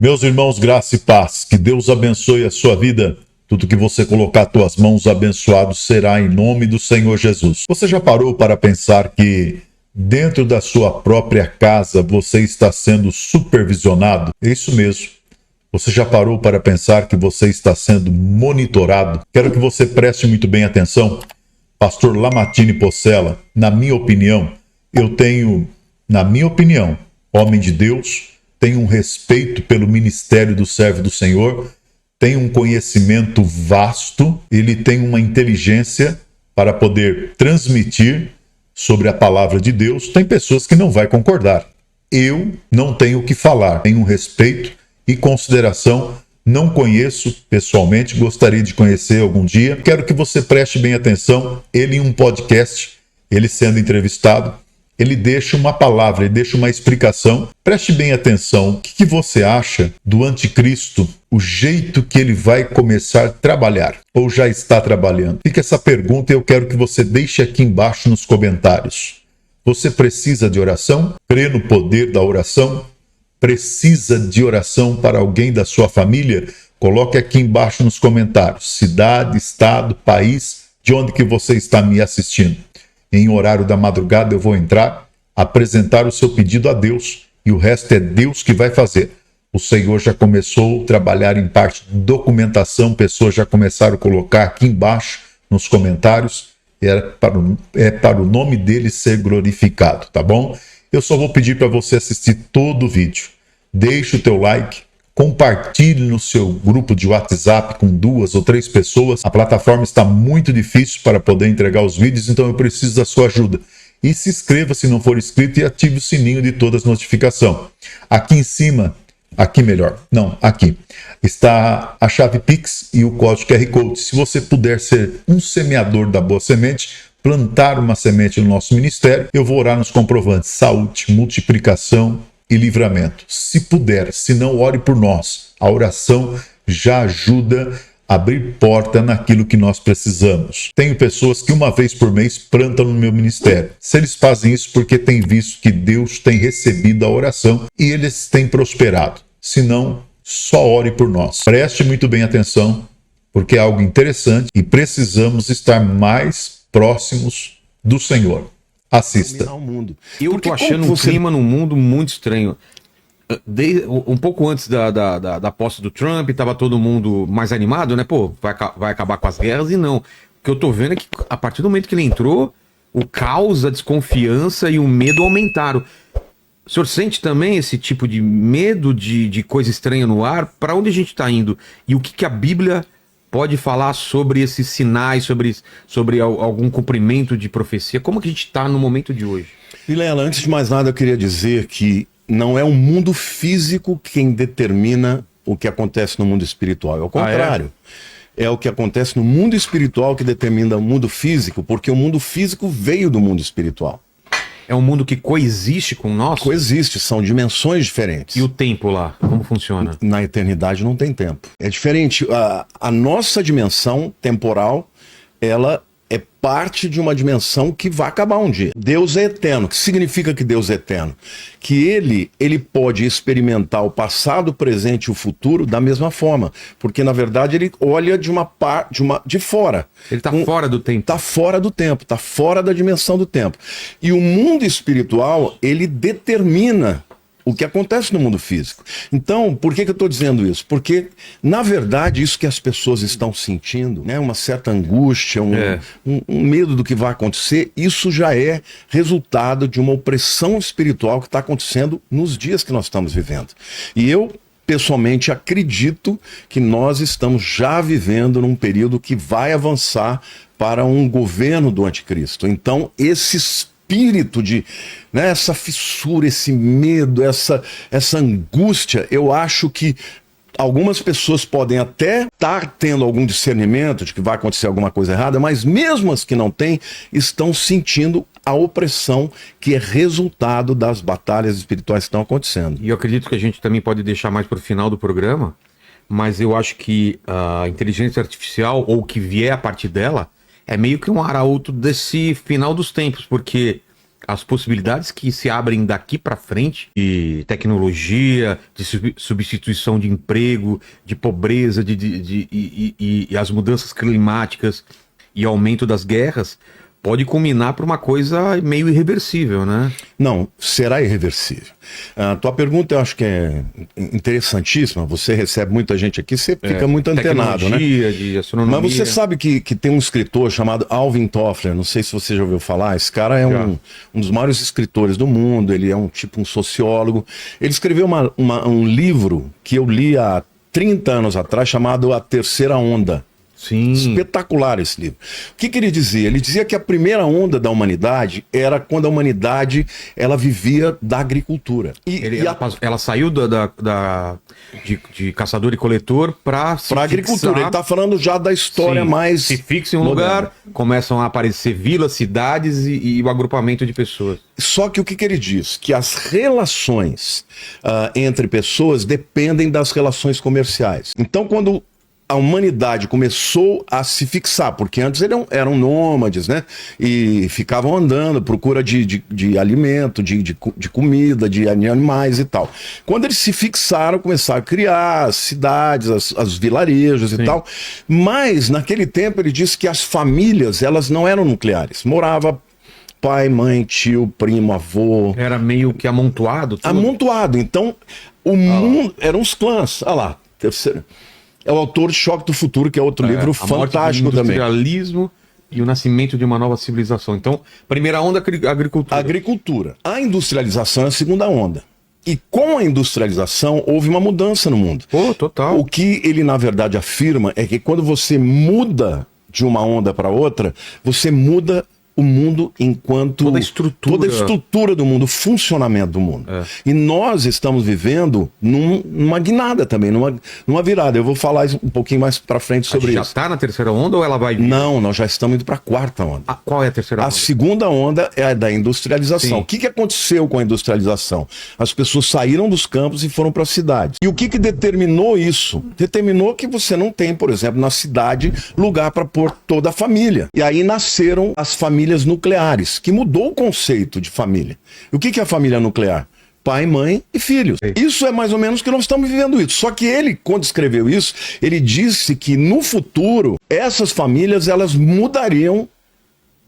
Meus irmãos, graça e paz, que Deus abençoe a sua vida. Tudo que você colocar as tuas mãos, abençoado será em nome do Senhor Jesus. Você já parou para pensar que dentro da sua própria casa você está sendo supervisionado? É isso mesmo. Você já parou para pensar que você está sendo monitorado? Quero que você preste muito bem atenção. Pastor Lamartine Pocella, na minha opinião, homem de Deus, tem um respeito pelo ministério do servo do Senhor, tem um conhecimento vasto, ele tem uma inteligência para poder transmitir sobre a palavra de Deus. Tem pessoas que não vão concordar. Eu não tenho o que falar, tenho respeito e consideração. Não conheço pessoalmente, gostaria de conhecer algum dia. Quero que você preste bem atenção. Ele em um podcast, ele sendo entrevistado, ele deixa uma palavra, ele deixa uma explicação. Preste bem atenção. O que você acha do anticristo? O jeito que ele vai começar a trabalhar, ou já está trabalhando? Fica essa pergunta e eu quero que você deixe aqui embaixo nos comentários. Você precisa de oração? Crê no poder da oração? Precisa de oração para alguém da sua família? Coloque aqui embaixo nos comentários. Cidade, estado, país, de onde que você está me assistindo. Em horário da madrugada eu vou entrar, apresentar o seu pedido a Deus e o resto é Deus que vai fazer. O Senhor já começou a trabalhar em parte de documentação, pessoas já começaram a colocar aqui embaixo nos comentários, é para o nome dele ser glorificado, tá bom? Eu só vou pedir para você assistir todo o vídeo. Deixe o teu like, compartilhe no seu grupo de WhatsApp com 2 ou 3 pessoas. A plataforma está muito difícil para poder entregar os vídeos, então eu preciso da sua ajuda. E se inscreva se não for inscrito e ative o sininho de todas as notificações. Aqui em cima, aqui está a chave Pix e o código QR Code. Se você puder ser um semeador da boa semente, plantar uma semente no nosso ministério, eu vou orar nos comprovantes: saúde, multiplicação e livramento. Se puder, se não, ore por nós. A oração já ajuda a abrir porta naquilo que nós precisamos. Tenho pessoas que uma vez por mês plantam no meu ministério. Se eles fazem isso porque têm visto que Deus tem recebido a oração e eles têm prosperado. Se não, só ore por nós. Preste muito bem atenção, porque é algo interessante e precisamos estar mais próximos do Senhor. Assista. Eu tô achando um clima no mundo muito estranho. Um pouco antes da posse do Trump, tava todo mundo mais animado, né? Pô, vai acabar com as guerras, e não. O que eu tô vendo é que a partir do momento que ele entrou, o caos, a desconfiança e o medo aumentaram. O senhor sente também esse tipo de medo de coisa estranha no ar? Para onde a gente tá indo? E o que a Bíblia pode falar sobre esses sinais, sobre algum cumprimento de profecia? Como que a gente está no momento de hoje? Vilela, antes de mais nada, eu queria dizer que não é o mundo físico quem determina o que acontece no mundo espiritual. É o contrário. É o que acontece no mundo espiritual que determina o mundo físico, porque o mundo físico veio do mundo espiritual. É um mundo que coexiste com o nosso? Coexiste, são dimensões diferentes. E o tempo lá, como funciona? Na eternidade não tem tempo. É diferente. A nossa dimensão temporal, ela é parte de uma dimensão que vai acabar um dia. Deus é eterno. O que significa que Deus é eterno? Que ele pode experimentar o passado, o presente e o futuro da mesma forma. Porque, na verdade, ele olha de fora. Ele está fora do tempo. Está fora do tempo, está fora da dimensão do tempo. E o mundo espiritual, ele determina o que acontece no mundo físico. Então, por que eu estou dizendo isso? Porque, na verdade, isso que as pessoas estão sentindo, né, uma certa angústia, um medo do que vai acontecer, isso já é resultado de uma opressão espiritual que está acontecendo nos dias que nós estamos vivendo. E eu, pessoalmente, acredito que nós estamos já vivendo num período que vai avançar para um governo do anticristo. Então, esse espírito de, né, essa fissura, esse medo, essa angústia, eu acho que algumas pessoas podem até estar tendo algum discernimento de que vai acontecer alguma coisa errada, mas mesmo as que não têm, estão sentindo a opressão que é resultado das batalhas espirituais que estão acontecendo. E eu acredito que a gente também pode deixar mais para o final do programa, mas eu acho que a inteligência artificial, ou o que vier a partir dela, é meio que um arauto desse final dos tempos, porque as possibilidades que se abrem daqui para frente de tecnologia, de substituição de emprego, de pobreza, e as mudanças climáticas e aumento das guerras, pode culminar para uma coisa meio irreversível, né? Não, será irreversível. A tua pergunta eu acho que é interessantíssima. Você recebe muita gente aqui, você fica muito antenado, né? De astronomia. Mas você sabe que tem um escritor chamado Alvin Toffler, não sei se você já ouviu falar, esse cara é um dos maiores escritores do mundo, ele é um sociólogo. Ele escreveu um livro que eu li há 30 anos atrás, chamado A Terceira Onda. Sim. Espetacular esse livro. O que ele dizia? Ele dizia que a primeira onda da humanidade era quando a humanidade ela vivia da agricultura. Ela saiu de caçador e coletor para agricultura. Ele está falando já da história mais... Se fixa em um lugar, começam a aparecer vilas, cidades e o agrupamento de pessoas. Só que o que ele diz? Que as relações entre pessoas dependem das relações comerciais. Então, quando a humanidade começou a se fixar, porque antes eram nômades, né? E ficavam andando à procura de alimento, de comida, de animais e tal. Quando eles se fixaram, começaram a criar as cidades, as vilarejos e tal. Mas, naquele tempo, ele disse que as famílias, elas não eram nucleares. Morava pai, mãe, tio, primo, avô. Era meio que amontoado? Tudo. Amontoado. Então, o mundo... Eram os clãs. Olha lá, terceiro... É o autor de Choque do Futuro, que é outro livro fantástico também. O industrialismo e o nascimento de uma nova civilização. Então, primeira onda, agricultura. Agricultura. A industrialização é a segunda onda. E com a industrialização, houve uma mudança no mundo. Pô, total. O que ele, na verdade, afirma é que quando você muda de uma onda para outra, você muda o mundo enquanto... Toda a estrutura do mundo, o funcionamento do mundo. E nós estamos vivendo numa guinada também, numa virada. Eu vou falar um pouquinho mais para frente sobre isso. Já está na terceira onda ou ela vai vir? Não, nós já estamos indo para a quarta onda. Qual é a terceira onda? A segunda onda é a da industrialização. Sim. O que aconteceu com a industrialização? As pessoas saíram dos campos e foram para as cidades. E o que determinou isso? Determinou que você não tem, por exemplo, na cidade, lugar para pôr toda a família. E aí nasceram as famílias nucleares, que mudou o conceito de família. E o que é a família nuclear? Pai, mãe e filhos. Isso é mais ou menos que nós estamos vivendo isso. Só que ele, quando escreveu isso, ele disse que no futuro, essas famílias, elas mudariam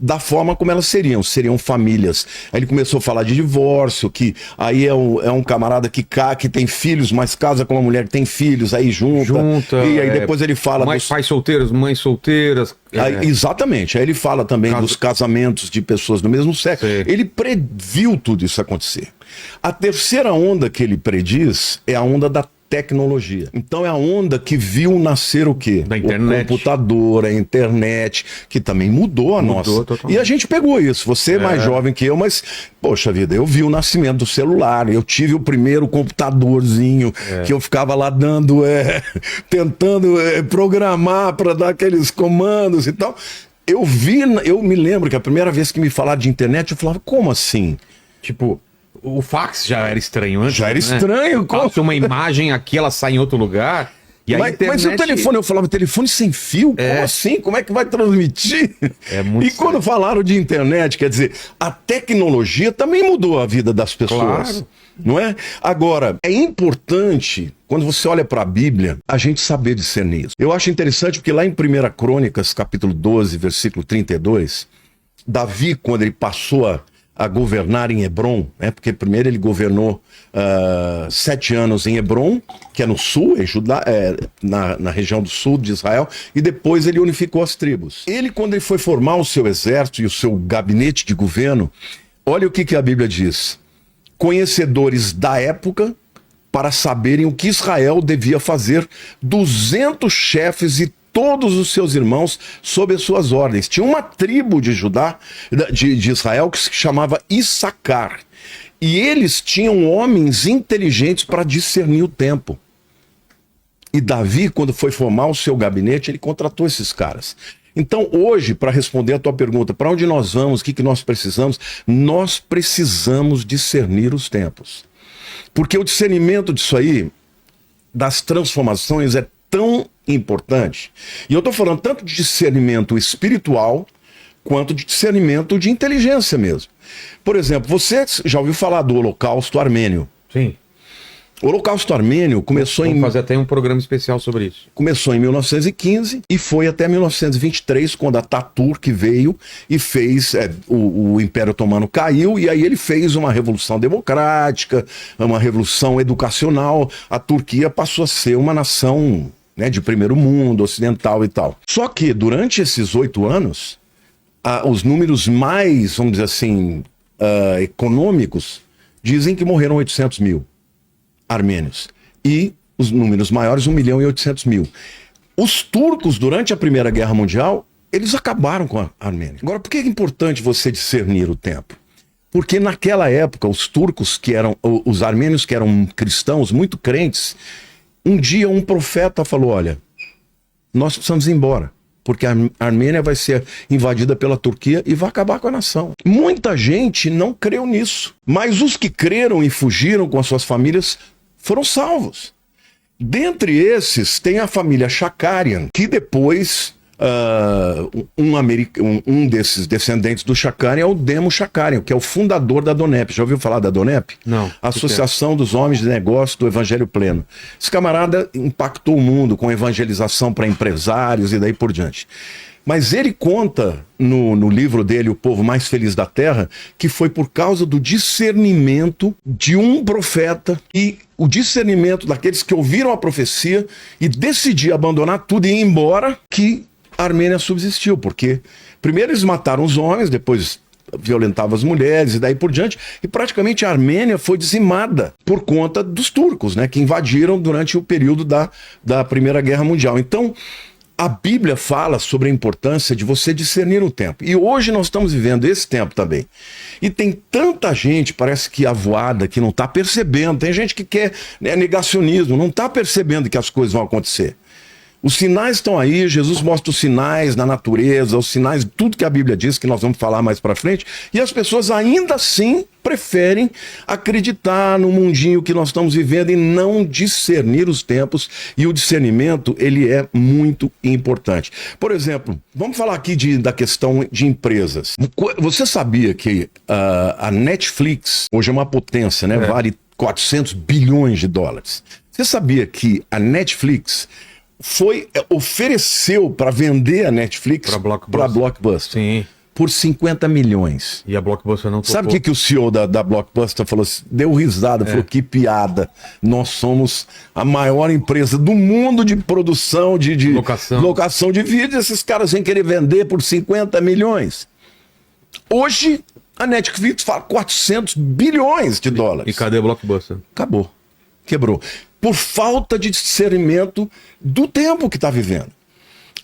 da forma como elas seriam famílias. Aí ele começou a falar de divórcio, que aí é um camarada que tem filhos, mas casa com uma mulher que tem filhos, aí junta e aí depois ele fala... Pais solteiros, mães solteiras... Aí, exatamente. Aí ele fala também dos casamentos de pessoas do mesmo sexo. Sim. Ele previu tudo isso acontecer. A terceira onda que ele prediz é a onda da tecnologia. Então é a onda que viu nascer o quê? Da internet. O computador, a internet, que também mudou a nossa. Totalmente. E a gente pegou isso. Você é mais jovem que eu, mas, poxa vida, eu vi o nascimento do celular, eu tive o primeiro computadorzinho que eu ficava lá tentando programar para dar aqueles comandos e tal. Eu me lembro que a primeira vez que me falaram de internet, eu falava, como assim? Tipo... O fax já era estranho antes. Já era estranho. Passa uma imagem aqui, ela sai em outro lugar. E a internet... Mas o telefone, eu falava, telefone sem fio? Como assim? Como é que vai transmitir? Muito quando falaram de internet, quer dizer, a tecnologia também mudou a vida das pessoas. Claro. Não é? Agora, é importante, quando você olha para a Bíblia, a gente saber discernir isso. Eu acho interessante porque lá em 1 Crônicas, capítulo 12, versículo 32, Davi, quando ele passou a governar em Hebrom, né? Porque primeiro ele governou 7 anos em Hebrom, que é no sul, na região do sul de Israel, e depois ele unificou as tribos. Ele, quando ele foi formar o seu exército e o seu gabinete de governo, olha o que a Bíblia diz. Conhecedores da época, para saberem o que Israel devia fazer, 200 chefes e todos os seus irmãos sob as suas ordens. Tinha uma tribo de Judá, de Israel, que se chamava Issacar. E eles tinham homens inteligentes para discernir o tempo. E Davi, quando foi formar o seu gabinete, ele contratou esses caras. Então, hoje, para responder a tua pergunta, para onde nós vamos, o que nós precisamos? Nós precisamos discernir os tempos. Porque o discernimento disso aí, das transformações, é tão importante. E eu estou falando tanto de discernimento espiritual quanto de discernimento de inteligência mesmo. Por exemplo, você já ouviu falar do Holocausto Armênio? Sim. O Holocausto Armênio começou Vamos fazer até um programa especial sobre isso. Começou em 1915 e foi até 1923, quando a Ataturk veio e fez... o Império Otomano caiu, e aí ele fez uma revolução democrática, uma revolução educacional. A Turquia passou a ser uma nação, né, de primeiro mundo, ocidental e tal. Só que, durante esses 8 anos, os números mais, vamos dizer assim, econômicos, dizem que morreram 800 mil armênios. E os números maiores, 1.800.000. Os turcos, durante a Primeira Guerra Mundial, eles acabaram com a Armênia. Agora, por que é importante você discernir o tempo? Porque naquela época, os turcos, os armênios que eram cristãos, muito crentes, um dia um profeta falou, olha, nós precisamos ir embora, porque a Armênia vai ser invadida pela Turquia e vai acabar com a nação. Muita gente não creu nisso, mas os que creram e fugiram com as suas famílias foram salvos. Dentre esses, tem a família Shakarian, que depois, um desses descendentes do Shakarian é o Demo Shakarian, que é o fundador da DONEP. Já ouviu falar da DONEP? Não. Associação dos Homens de Negócio do Evangelho Pleno. Esse camarada impactou o mundo com evangelização para empresários e daí por diante. Mas ele conta no livro dele, O Povo Mais Feliz da Terra, que foi por causa do discernimento de um profeta e o discernimento daqueles que ouviram a profecia e decidiram abandonar tudo e ir embora, que a Armênia subsistiu. Porque primeiro eles mataram os homens, depois violentavam as mulheres e daí por diante, e praticamente a Armênia foi dizimada por conta dos turcos, né, que invadiram durante o período da Primeira Guerra Mundial. Então, a Bíblia fala sobre a importância de você discernir o tempo. E hoje nós estamos vivendo esse tempo também. E tem tanta gente, parece que avoada, que não está percebendo. Tem gente que quer, né, negacionismo, não está percebendo que as coisas vão acontecer. Os sinais estão aí, Jesus mostra os sinais na natureza, os sinais, tudo que a Bíblia diz, que nós vamos falar mais pra frente, e as pessoas ainda assim preferem acreditar no mundinho que nós estamos vivendo e não discernir os tempos, e o discernimento, ele é muito importante. Por exemplo, vamos falar aqui da questão de empresas. Você sabia que a Netflix, hoje é uma potência, né? Vale 400 bilhões de dólares. Você sabia que a Netflix ofereceu para vender a Netflix para Blockbuster Sim. por 50 milhões. E a Blockbuster não tocou. Sabe o que o CEO da Blockbuster falou? Deu risada, falou, que piada. Nós somos a maior empresa do mundo de produção de locação de vídeo. Esses caras vêm querer vender por 50 milhões. Hoje, a Netflix fala 400 bilhões de dólares. E cadê a Blockbuster? Acabou. Quebrou. Por falta de discernimento do tempo que está vivendo.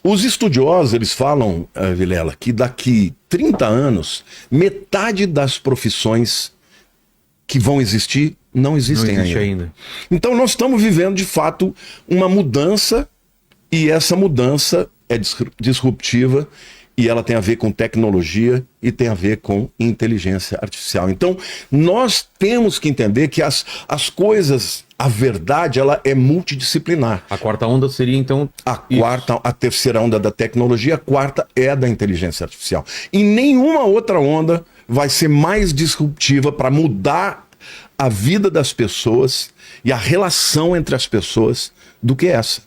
Os estudiosos, eles falam, Vilela, que daqui 30 anos, metade das profissões que vão existir não existem ainda. Então nós estamos vivendo, de fato, uma mudança, e essa mudança é disruptiva, e ela tem a ver com tecnologia e tem a ver com inteligência artificial. Então, nós temos que entender que as coisas, a verdade, ela é multidisciplinar. A quarta onda seria, então... A terceira onda da tecnologia, a quarta é a da inteligência artificial. E nenhuma outra onda vai ser mais disruptiva para mudar a vida das pessoas e a relação entre as pessoas do que essa.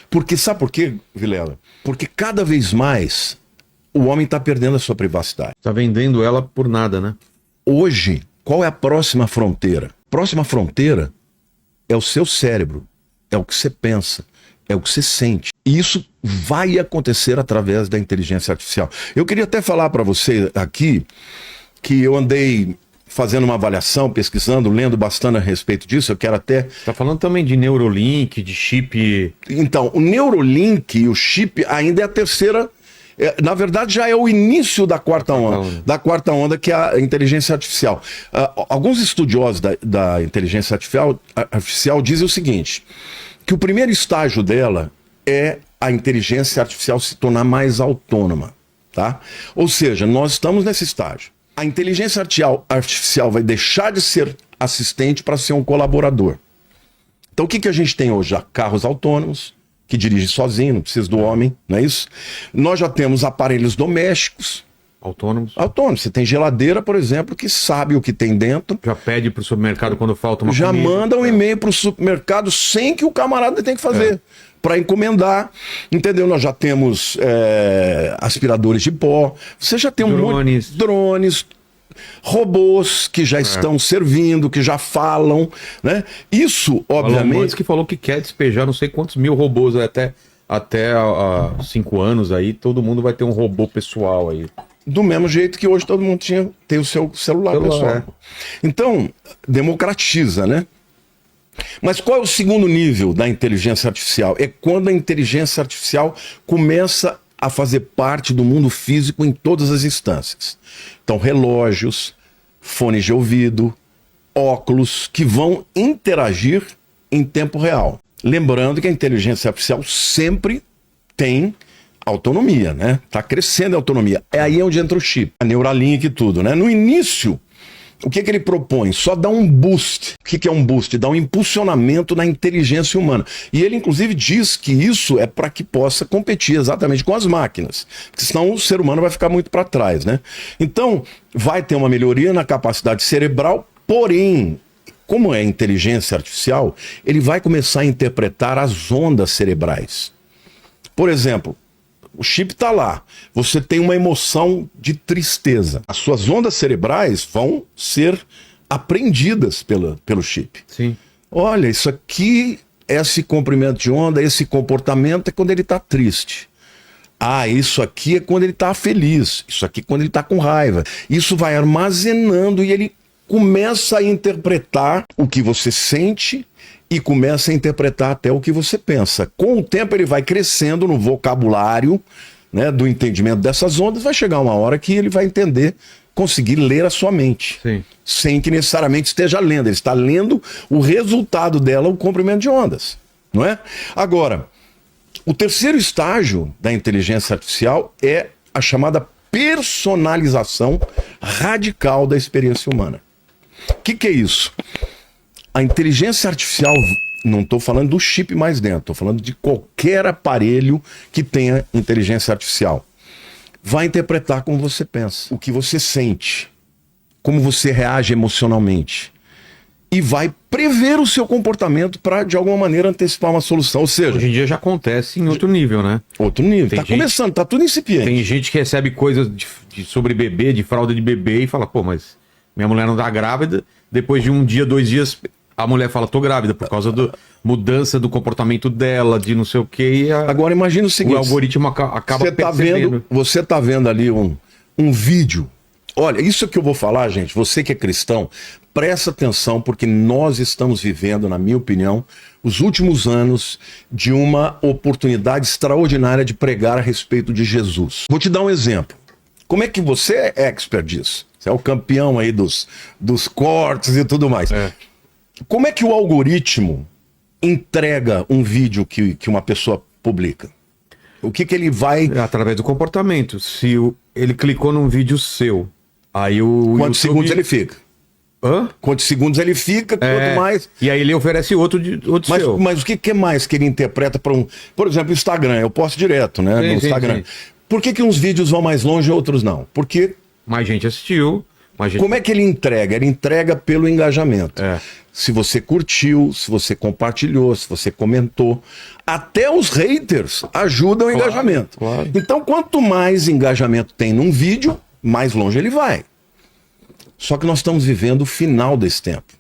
Porque, sabe por quê, Vilela? Porque cada vez mais o homem está perdendo a sua privacidade. Está vendendo ela por nada, né? Hoje, qual é a próxima fronteira? Próxima fronteira é o seu cérebro, é o que você pensa, é o que você sente. E isso vai acontecer através da inteligência artificial. Eu queria até falar para você aqui que eu andei fazendo uma avaliação, pesquisando, lendo bastante a respeito disso. Eu quero até... Você está falando também de Neurolink, de chip... Então, o Neurolink e o chip ainda é a terceira... Na verdade, já é o início da quarta onda, que é a inteligência artificial. Alguns estudiosos da inteligência artificial dizem o seguinte, que o primeiro estágio dela é a inteligência artificial se tornar mais autônoma, tá? Ou seja, nós estamos nesse estágio. A inteligência artificial vai deixar de ser assistente para ser um colaborador. Então, o que a gente tem hoje? Carros autônomos, que dirige sozinho, não precisa do homem, não é isso? Nós já temos aparelhos domésticos, Autônomos. Autônomos. Você tem geladeira, por exemplo, que sabe o que tem dentro. Já pede pro supermercado quando falta uma Já comida. manda um e-mail pro supermercado sem que o camarada tenha que fazer. Para encomendar, entendeu? Nós já temos aspiradores de pó. Você já tem drones, robôs que já estão servindo, que já falam, né? Isso, obviamente... O Elon Musk falou que quer despejar não sei quantos mil robôs até há 5 anos aí, todo mundo vai ter um robô pessoal aí. Do mesmo jeito que hoje todo mundo tem o seu celular pessoal. Então, democratiza, né? Mas qual é o segundo nível da inteligência artificial? É quando a inteligência artificial começa a fazer parte do mundo físico em todas as instâncias. Então, relógios, fones de ouvido, óculos, que vão interagir em tempo real. Lembrando que a inteligência artificial sempre tem autonomia, né? Está crescendo a autonomia. É aí onde entra o chip, a Neuralink e tudo, né? No início, o que ele propõe? Só dá um boost. O que é um boost? Dá um impulsionamento na inteligência humana. E ele, inclusive, diz que isso é para que possa competir exatamente com as máquinas. Porque senão o ser humano vai ficar muito para trás, né? Então, vai ter uma melhoria na capacidade cerebral, porém, como é inteligência artificial, ele vai começar a interpretar as ondas cerebrais. Por exemplo, o chip está lá, você tem uma emoção de tristeza. As suas ondas cerebrais vão ser apreendidas pelo chip. Sim. Olha, isso aqui, esse comprimento de onda, esse comportamento é quando ele está triste. Ah, isso aqui é quando ele está feliz. Isso aqui é quando ele está com raiva. Isso vai armazenando e ele começa a interpretar o que você sente e começa a interpretar até o que você pensa. Com o tempo ele vai crescendo no vocabulário, né, do entendimento dessas ondas, vai chegar uma hora que ele vai entender, conseguir ler a sua mente. Sim. Sem que necessariamente esteja lendo. Ele está lendo o resultado dela, o comprimento de ondas. Não é? Agora, o terceiro estágio da inteligência artificial é a chamada personalização radical da experiência humana. O que é isso? A inteligência artificial, não estou falando do chip mais dentro, estou falando de qualquer aparelho que tenha inteligência artificial. Vai interpretar como você pensa, o que você sente, como você reage emocionalmente. E vai prever o seu comportamento para, de alguma maneira, antecipar uma solução. Ou seja... Hoje em dia já acontece em outro nível, né? Outro nível. Está começando, está tudo incipiente. Tem gente que recebe coisas sobre bebê, de fralda de bebê, e fala, pô, mas minha mulher não tá grávida. Depois de 1 dia, 2 dias, a mulher fala, tô grávida, por causa da mudança do comportamento dela, de não sei o quê. Agora imagina o seguinte... O algoritmo acaba percebendo. Você tá vendo ali um vídeo. Olha, isso que eu vou falar, gente, você que é cristão, presta atenção, porque nós estamos vivendo, na minha opinião, os últimos anos de uma oportunidade extraordinária de pregar a respeito de Jesus. Vou te dar um exemplo. Como é que você é expert disso? Você é o campeão aí dos cortes e tudo mais. Como é que o algoritmo entrega um vídeo que uma pessoa publica? O que ele vai... Através do comportamento. Se ele clicou num vídeo seu, aí o Quantos segundos ele fica? Hã? Quantos segundos ele fica, quanto mais... E aí ele oferece outro seu. Mas o que mais que ele interpreta para um... Por exemplo, o Instagram, eu posto direto, né? No Instagram. Sim. Por que uns vídeos vão mais longe e outros não? Porque... Mais gente assistiu. Como é que ele entrega? Ele entrega pelo engajamento. Se você curtiu, se você compartilhou, se você comentou. Até os haters ajudam o engajamento. Claro. Então, quanto mais engajamento tem num vídeo, mais longe ele vai. Só que nós estamos vivendo o final desse tempo.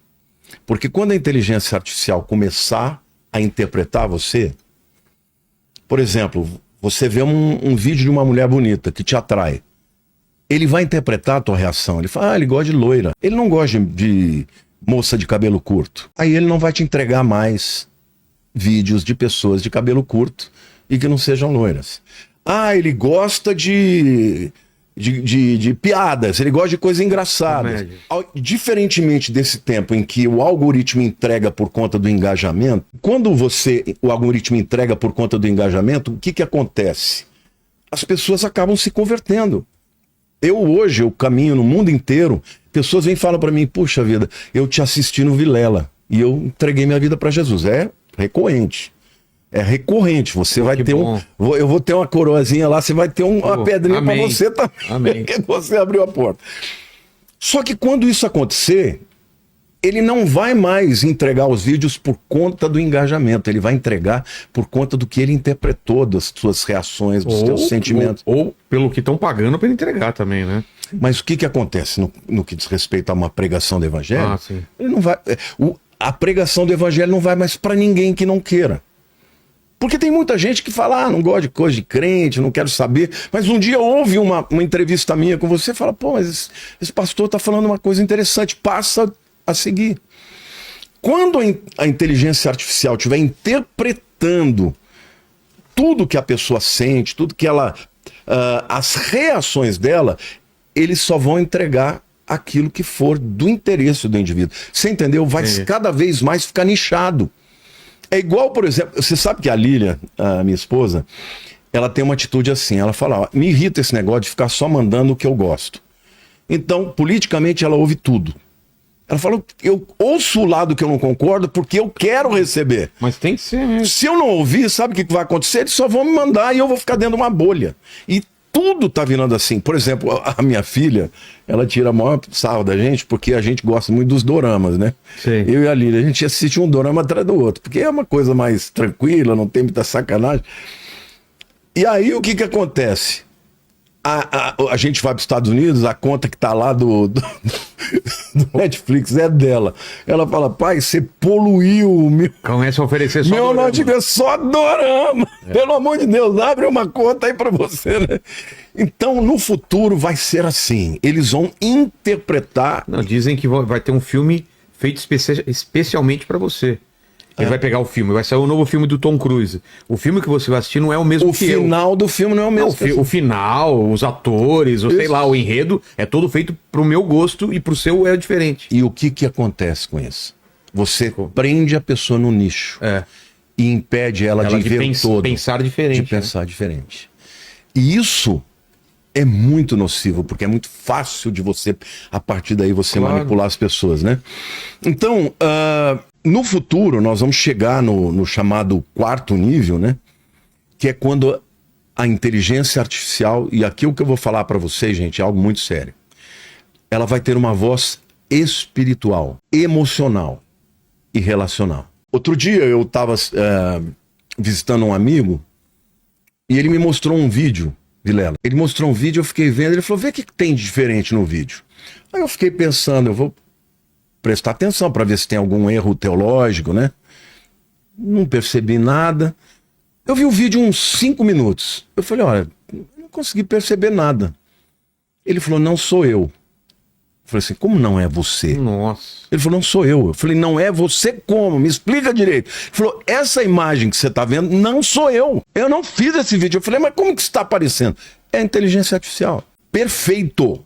Porque quando a inteligência artificial começar a interpretar você, por exemplo, você vê um vídeo de uma mulher bonita que te atrai. Ele vai interpretar a tua reação. Ele fala, ele gosta de loira. Ele não gosta de moça de cabelo curto. Aí ele não vai te entregar mais vídeos de pessoas de cabelo curto e que não sejam loiras. Ah, ele gosta de piadas, ele gosta de coisas engraçadas. Diferentemente desse tempo em que o algoritmo entrega por conta do engajamento, quando o algoritmo entrega por conta do engajamento, o que acontece? As pessoas acabam se convertendo. Hoje, eu caminho no mundo inteiro, pessoas vêm e falam para mim, puxa vida, eu te assisti no Vilela e eu entreguei minha vida para Jesus. É recorrente. É recorrente. Você vai ter bom. eu vou ter uma coroazinha lá, você vai ter uma pedrinha para amém. você também. Amém. Porque você abriu a porta. Só que quando isso acontecer, ele não vai mais entregar os vídeos por conta do engajamento. Ele vai entregar por conta do que ele interpretou, das suas reações, dos seus sentimentos. Ou pelo que estão pagando para ele entregar também, né? Mas o que acontece no que diz respeito a uma pregação do evangelho? Ah, sim. Ele não vai, a pregação do evangelho não vai mais para ninguém que não queira. Porque tem muita gente que fala, não gosto de coisa de crente, não quero saber. Mas um dia houve uma entrevista minha com você e fala, pô, mas esse pastor está falando uma coisa interessante, passa a seguir. Quando a inteligência artificial estiver interpretando tudo que a pessoa sente, tudo que ela... as reações dela, eles só vão entregar aquilo que for do interesse do indivíduo. Você entendeu? Vai cada vez mais ficar nichado. É igual, por exemplo, você sabe que a Lília, a minha esposa, ela tem uma atitude assim, ela fala, ó, me irrita esse negócio de ficar só mandando o que eu gosto. Então, politicamente, ela ouve tudo. Ela falou, eu ouço o lado que eu não concordo porque eu quero receber. Mas tem que ser mesmo. Se eu não ouvir, sabe o que vai acontecer? Eles só vão me mandar e eu vou ficar dentro de uma bolha. E tudo tá virando assim. Por exemplo, a minha filha, ela tira a maior sarro da gente porque a gente gosta muito dos doramas, né? Sim. Eu e a Lília, a gente assiste um dorama atrás do outro, porque é uma coisa mais tranquila, não tem muita sacanagem. E aí o que acontece? A gente vai para os Estados Unidos, a conta que tá lá do Netflix é dela. Ela fala, pai, você poluiu o meu... Começa a oferecer só Meu dorama. nome é só dorama. Pelo amor de Deus, abre uma conta aí para você, né? Então, no futuro vai ser assim. Eles vão interpretar... Não, dizem que vai ter um filme feito especialmente para você. Ele vai pegar o filme, vai sair o novo filme do Tom Cruise. O filme que você vai assistir não é o mesmo O final do filme não é o mesmo. Não, o final, os atores, ou sei lá, o enredo, é todo feito pro meu gosto e pro seu é diferente. E o que acontece com isso? Você prende a pessoa no nicho e impede ela de ver todo. Pensar diferente. De pensar diferente. E isso é muito nocivo, porque é muito fácil de você, a partir daí, você manipular as pessoas, né? Então, no futuro, nós vamos chegar no chamado quarto nível, né? Que é quando a inteligência artificial, e aqui o que eu vou falar para vocês, gente, é algo muito sério. Ela vai ter uma voz espiritual, emocional e relacional. Outro dia eu estava visitando um amigo e ele me mostrou um vídeo, Vilela. Ele mostrou um vídeo, eu fiquei vendo, ele falou, vê o que tem de diferente no vídeo. Aí eu fiquei pensando, eu vou prestar atenção para ver se tem algum erro teológico, né? Não percebi nada. Eu vi o vídeo uns 5 minutos. Eu falei, olha, não consegui perceber nada. Ele falou, não sou eu. Eu falei assim, como não é você? Nossa. Ele falou, não sou eu. Eu falei, não é você como? Me explica direito. Ele falou, essa imagem que você está vendo não sou eu. Eu não fiz esse vídeo. Eu falei, mas como que está aparecendo? É a inteligência artificial. Perfeito.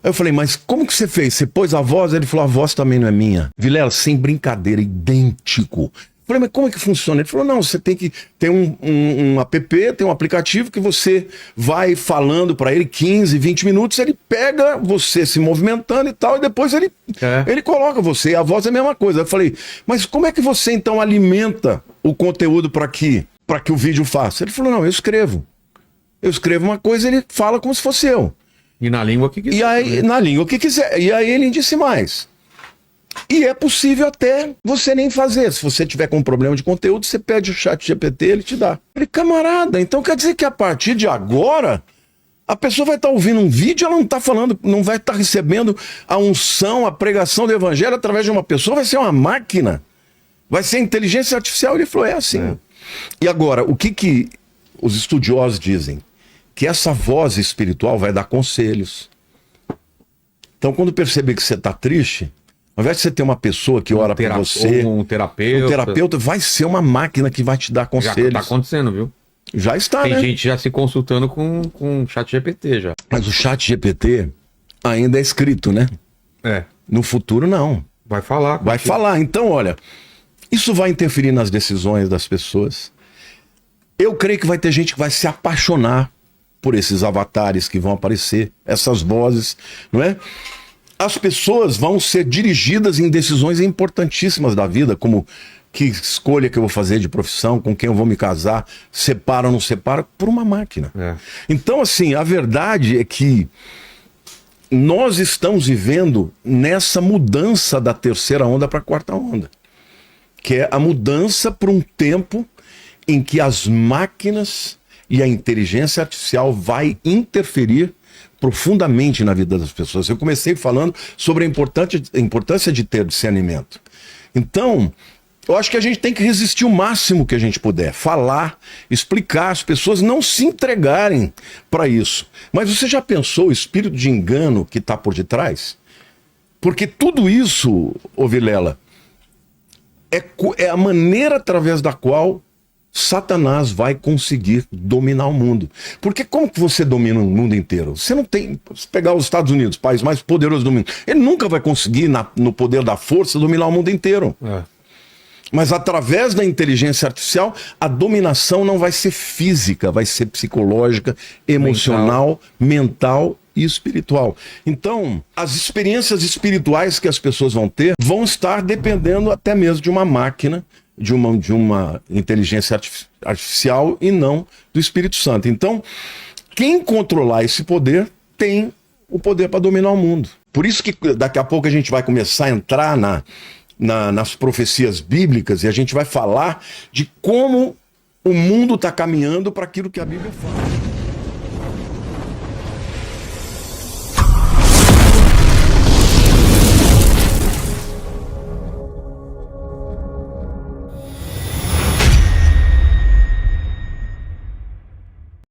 Eu falei, mas como que você fez? Você pôs a voz? Ele falou, a voz também não é minha. Vilela, sem brincadeira, idêntico. Eu falei, mas como é que funciona? Ele falou, não, você tem que ter um app, tem um aplicativo que você vai falando para ele 15, 20 minutos, ele pega você se movimentando e tal, e depois ele coloca você. A voz é a mesma coisa. Eu falei, mas como é que você então alimenta o conteúdo para que o vídeo faça? Ele falou, não, eu escrevo. Eu escrevo uma coisa e ele fala como se fosse eu. E na língua que quiser. E aí, na língua que quiser. E aí ele disse mais. E é possível até você nem fazer. Se você tiver com um problema de conteúdo, você pede o ChatGPT, ele te dá. Eu falei, camarada, então quer dizer que a partir de agora, a pessoa vai estar ouvindo um vídeo, ela não está falando, não vai estar recebendo a unção, a pregação do evangelho através de uma pessoa, vai ser uma máquina. Vai ser inteligência artificial. Ele falou, é assim. E agora, o que os estudiosos dizem? Que essa voz espiritual vai dar conselhos. Então, quando perceber que você está triste, ao invés de você ter uma pessoa que ora por você, um terapeuta, vai ser uma máquina que vai te dar conselhos. Já está acontecendo, viu? Já está, Tem né? gente já se consultando com o ChatGPT já. Mas o ChatGPT ainda é escrito, né? É. No futuro, não. Vai falar. Vai falar. Então, olha, isso vai interferir nas decisões das pessoas. Eu creio que vai ter gente que vai se apaixonar por esses avatares que vão aparecer, essas vozes, não é? As pessoas vão ser dirigidas em decisões importantíssimas da vida, como que escolha que eu vou fazer de profissão, com quem eu vou me casar, separo ou não separo, por uma máquina. Então, assim, a verdade é que nós estamos vivendo nessa mudança da terceira onda para a quarta onda, que é a mudança para um tempo em que as máquinas e a inteligência artificial vai interferir profundamente na vida das pessoas. Eu comecei falando sobre a importância de ter discernimento. Então, eu acho que a gente tem que resistir o máximo que a gente puder, falar, explicar, as pessoas não se entregarem para isso. Mas você já pensou o espírito de engano que está por detrás? Porque tudo isso, ô Vilela, é a maneira através da qual Satanás vai conseguir dominar o mundo. Porque como que você domina o mundo inteiro? Você não tem... Se pegar os Estados Unidos, o país mais poderoso do mundo, ele nunca vai conseguir, no poder da força, dominar o mundo inteiro. Mas através da inteligência artificial, a dominação não vai ser física, vai ser psicológica, emocional, mental e espiritual. Então, as experiências espirituais que as pessoas vão ter vão estar dependendo até mesmo de uma máquina, de uma inteligência artificial e não do Espírito Santo. Então, quem controlar esse poder tem o poder para dominar o mundo. Por isso que daqui a pouco a gente vai começar a entrar nas profecias bíblicas e a gente vai falar de como o mundo está caminhando para aquilo que a Bíblia fala.